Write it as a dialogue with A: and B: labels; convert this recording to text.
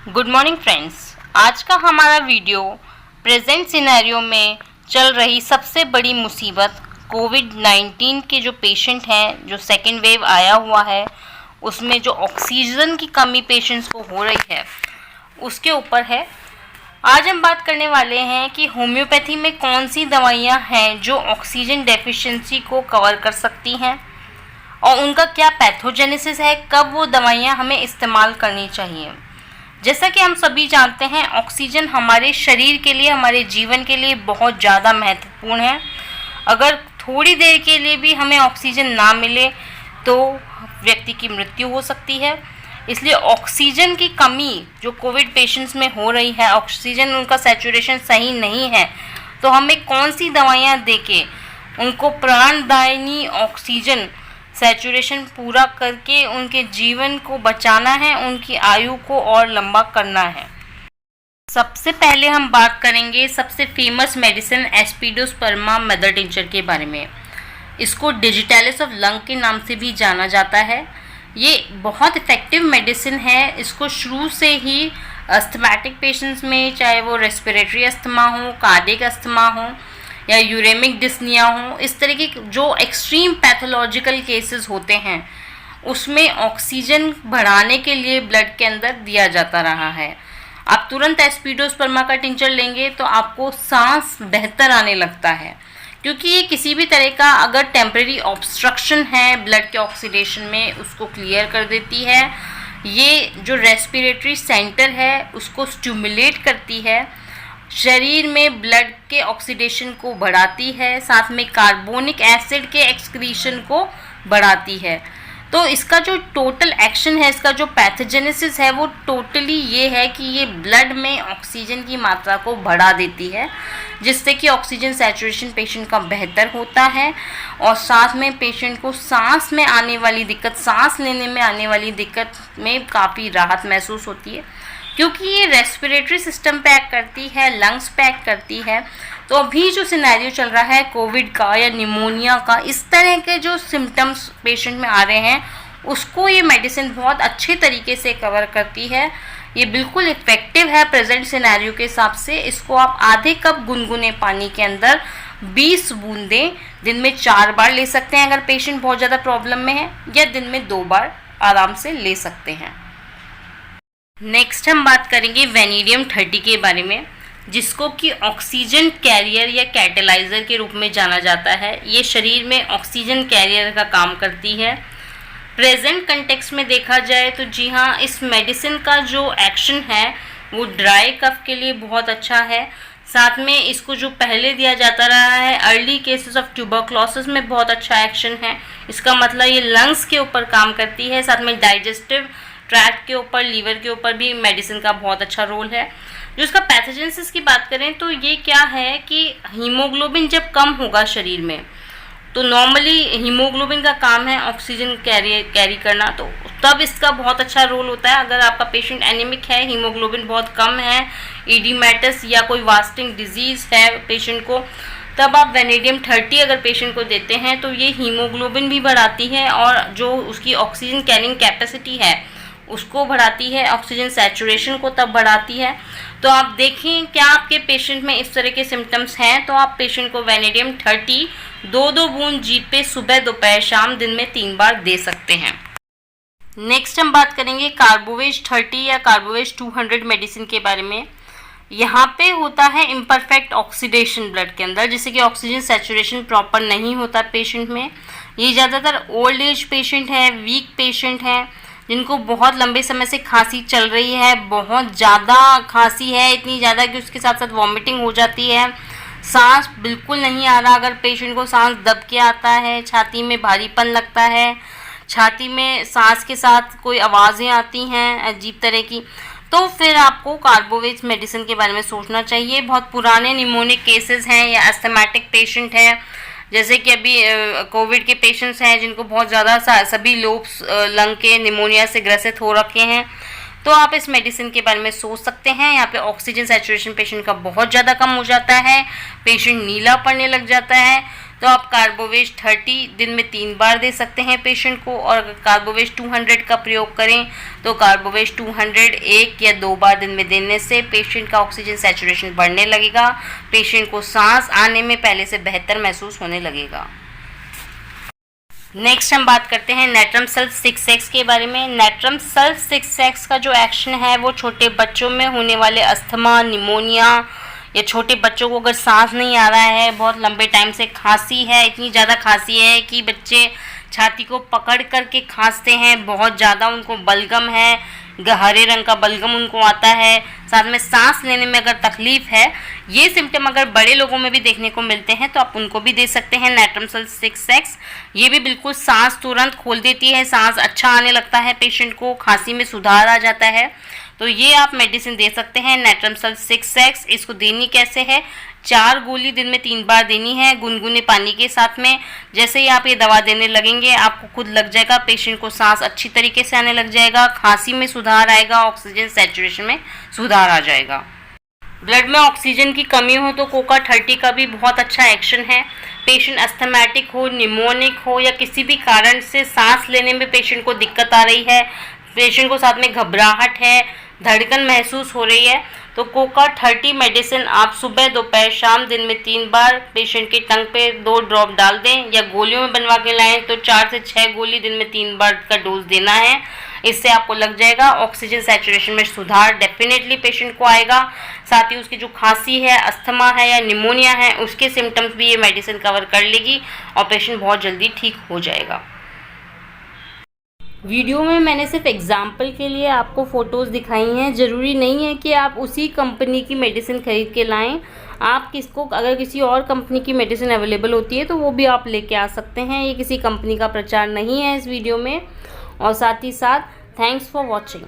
A: Good morning friends. आज का हमारा वीडियो प्रेजेंट सिनेरियो में चल रही सबसे बड़ी मुसीबत कोविड-19 के जो पेशेंट हैं, जो सेकेंड वेव आया हुआ है, उसमें जो ऑक्सीजन की कमी पेशेंट्स को हो रही है, उसके ऊपर है। आज हम बात करने वाले हैं कि होम्योपैथी में कौन सी दवाइयाँ हैं जो ऑक्सीजन डेफिशिएंसी को कवर कर सकती हैं और उनका क्या पैथोजेनेसिस है, कब वो दवाइयाँ हमें इस्तेमाल करनी चाहिए। जैसा कि हम सभी जानते हैं, ऑक्सीजन हमारे शरीर के लिए, हमारे जीवन के लिए बहुत ज़्यादा महत्वपूर्ण है। अगर थोड़ी देर के लिए भी हमें ऑक्सीजन ना मिले तो व्यक्ति की मृत्यु हो सकती है। इसलिए ऑक्सीजन की कमी जो कोविड पेशेंट्स में हो रही है, ऑक्सीजन उनका सैचुरेशन सही नहीं है, तो हमें कौन सी दवाइयाँ देके उनको प्राणदायिनी ऑक्सीजन सैचुरेशन पूरा करके उनके जीवन को बचाना है, उनकी आयु को और लंबा करना है। सबसे पहले हम बात करेंगे सबसे famous medicine aspidosperma mother tincture के बारे में। इसको डिजिटालिस ऑफ लंग के नाम से भी जाना जाता है। ये बहुत इफ़ेक्टिव मेडिसिन है। इसको शुरू से ही अस्थमैटिक पेशेंट्स में, चाहे वो रेस्पिरेटरी अस्थमा हो, कार्डियक अस्थमा हो या यूरेमिक डिस्निया हो, इस तरह के जो एक्सट्रीम पैथोलॉजिकल केसेस होते हैं, उसमें ऑक्सीजन बढ़ाने के लिए ब्लड के अंदर दिया जाता रहा है। आप तुरंत एस्पिडोस्पर्मा का टिंचर लेंगे तो आपको सांस बेहतर आने लगता है, क्योंकि ये किसी भी तरह का अगर टेम्परेरी ऑब्स्ट्रक्शन है ब्लड के ऑक्सीडेशन में, उसको क्लियर कर देती है। ये जो रेस्पिरेटरी सेंटर है उसको स्टिमुलेट करती है, शरीर में ब्लड के ऑक्सीडेशन को बढ़ाती है, साथ में कार्बोनिक एसिड के एक्सक्रीशन को बढ़ाती है। तो इसका जो टोटल एक्शन है, इसका जो पैथोजेनेसिस है, वो टोटली ये है कि ये ब्लड में ऑक्सीजन की मात्रा को बढ़ा देती है, जिससे कि ऑक्सीजन सैचुरेशन पेशेंट का बेहतर होता है और साथ में पेशेंट को सांस में आने वाली दिक्कत, सांस लेने में आने वाली दिक्कत में काफ़ी राहत महसूस होती है, क्योंकि ये रेस्पिरेटरी सिस्टम पे एक्ट करती है, लंग्स पे एक्ट करती है। तो अभी जो सिनेरियो चल रहा है कोविड का या निमोनिया का, इस तरह के जो सिम्टम्स पेशेंट में आ रहे हैं, उसको ये मेडिसिन बहुत अच्छे तरीके से कवर करती है। ये बिल्कुल इफ़ेक्टिव है प्रेजेंट सिनेरियो के हिसाब से। इसको आप आधे कप गुनगुने पानी के अंदर 20 बूंदें दिन में 4 बार ले सकते हैं अगर पेशेंट बहुत ज़्यादा प्रॉब्लम में है, या दिन में 2 बार आराम से ले सकते हैं। नेक्स्ट हम बात करेंगे वेनेडियम 30 के बारे में, जिसको कि ऑक्सीजन कैरियर या कैटेलाइज़र के रूप में जाना जाता है। ये शरीर में ऑक्सीजन कैरियर का काम करती है। प्रेजेंट कंटेक्स्ट में देखा जाए तो जी हाँ, इस मेडिसिन का जो एक्शन है वो ड्राई कफ के लिए बहुत अच्छा है। साथ में इसको जो पहले दिया जाता रहा है अर्ली केसेस ऑफ ट्यूबरक्लोसिस में बहुत अच्छा एक्शन है। इसका मतलब ये लंग्स के ऊपर काम करती है, साथ में डाइजेस्टिव ट्रैक्ट के ऊपर, लीवर के ऊपर भी मेडिसिन का बहुत अच्छा रोल है। जो इसका पैथोजेनेसिस की बात करें तो ये क्या है कि हीमोग्लोबिन जब कम होगा शरीर में, तो नॉर्मली हीमोग्लोबिन का काम है ऑक्सीजन कैरी करना, तो तब इसका बहुत अच्छा रोल होता है। अगर आपका पेशेंट एनीमिक है, हीमोग्लोबिन बहुत कम है, इडिमेटस या कोई वास्टिंग डिजीज़ है पेशेंट को, तब आप वेनेडियम 30 अगर पेशेंट को देते हैं तो ये हीमोग्लोबिन भी बढ़ाती है और जो उसकी ऑक्सीजन कैरिंग कैपेसिटी है उसको बढ़ाती है, ऑक्सीजन सैचुरेशन को तब बढ़ाती है। तो आप देखें क्या आपके पेशेंट में इस तरह के सिम्टम्स हैं, तो आप पेशेंट को वेनेडियम 30 2-2 बूंद जीभ पे सुबह, दोपहर, शाम दिन में 3 बार दे सकते हैं। नेक्स्ट हम बात करेंगे कार्बोवेज 30 या कार्बोवेज 200 मेडिसिन के बारे में। यहाँ पे होता है इम्परफेक्ट ऑक्सीडेशन ब्लड के अंदर, जिससे कि ऑक्सीजन सैचुरेशन प्रॉपर नहीं होता पेशेंट में। ये ज़्यादातर ओल्ड एज पेशेंट है, वीक पेशेंट है, जिनको बहुत लंबे समय से खांसी चल रही है, बहुत ज़्यादा खांसी है, इतनी ज़्यादा कि उसके साथ साथ वॉमिटिंग हो जाती है, सांस बिल्कुल नहीं आ रहा। अगर पेशेंट को सांस दब के आता है, छाती में भारीपन लगता है, छाती में सांस के साथ कोई आवाज़ें आती हैं अजीब तरह की, तो फिर आपको कार्बोवेज मेडिसिन के बारे में सोचना चाहिए। बहुत पुराने निमोनिक केसेस हैं या अस्थमैटिक पेशेंट हैं, जैसे कि अभी कोविड के पेशेंट्स हैं जिनको बहुत ज़्यादा सभी लोब्स लंग के निमोनिया से ग्रसित हो रखे हैं, तो आप इस मेडिसिन के बारे में सोच सकते हैं। यहाँ पे ऑक्सीजन सैचुरेशन पेशेंट का बहुत ज़्यादा कम हो जाता है, पेशेंट नीला पड़ने लग जाता है, तो आप कार्बोवेज 30 दिन में 3 बार दे सकते हैं पेशेंट को। और अगर कार्बोवेज 200 का प्रयोग करें तो कार्बोवेज 200 1 या 2 बार दिन में देने से पेशेंट का ऑक्सीजन सैचुरेशन बढ़ने लगेगा, पेशेंट को सांस आने में पहले से बेहतर महसूस होने लगेगा। नेक्स्ट हम बात करते हैं नेट्रम सल्फ 6x के बारे में। नेट्रम सल्फ 6x का जो एक्शन है वो छोटे बच्चों में होने वाले अस्थमा, निमोनिया या छोटे बच्चों को अगर सांस नहीं आ रहा है, बहुत लंबे टाइम से खांसी है, इतनी ज़्यादा खांसी है कि बच्चे छाती को पकड़ करके खांसते हैं, बहुत ज़्यादा उनको बलगम है, हरे रंग का बलगम उनको आता है, साथ में सांस लेने में अगर तकलीफ़ है, ये सिम्टम अगर बड़े लोगों में भी देखने को मिलते हैं तो आप उनको भी दे सकते हैं नेट्रम सल्फ 6x। ये भी बिल्कुल सांस तुरंत खोल देती है, सांस अच्छा आने लगता है पेशेंट को, खांसी में सुधार आ जाता है। तो ये आप मेडिसिन दे सकते हैं नेट्रम सल्फ 6x। इसको देनी कैसे है, 4 गोली दिन में 3 बार देनी है गुनगुने पानी के साथ में। जैसे ही आप ये दवा देने लगेंगे आपको खुद लग जाएगा, पेशेंट को सांस अच्छी तरीके से आने लग जाएगा, खांसी में सुधार आएगा, ऑक्सीजन सैचुरेशन में सुधार आ जाएगा। ब्लड में ऑक्सीजन की कमी हो तो कोका 30 का भी बहुत अच्छा एक्शन है। पेशेंट अस्थमैटिक हो, निमोनिक हो या किसी भी कारण से सांस लेने में पेशेंट को दिक्कत आ रही है, पेशेंट को साथ में घबराहट है, धड़कन महसूस हो रही है, तो कोका 30 मेडिसिन आप सुबह, दोपहर, शाम दिन में 3 बार पेशेंट की टंग पे 2 ड्रॉप डाल दें या गोलियों में बनवा के लाएं तो 4 से 6 गोली दिन में 3 बार का डोज देना है। इससे आपको लग जाएगा ऑक्सीजन सैचुरेशन में सुधार डेफिनेटली पेशेंट को आएगा। साथ ही उसकी जो खांसी है, अस्थमा है या निमोनिया है, उसके सिम्टम्स भी ये मेडिसिन कवर कर लेगी और पेशेंट बहुत जल्दी ठीक हो जाएगा। वीडियो में मैंने सिर्फ एग्जाम्पल के लिए आपको फ़ोटोज़ दिखाई हैं, ज़रूरी नहीं है कि आप उसी कंपनी की मेडिसिन ख़रीद के लाएं। आप किसको अगर किसी और कंपनी की मेडिसिन अवेलेबल होती है तो वो भी आप लेके आ सकते हैं। ये किसी कंपनी का प्रचार नहीं है इस वीडियो में। और साथ ही साथ थैंक्स फॉर वॉचिंग।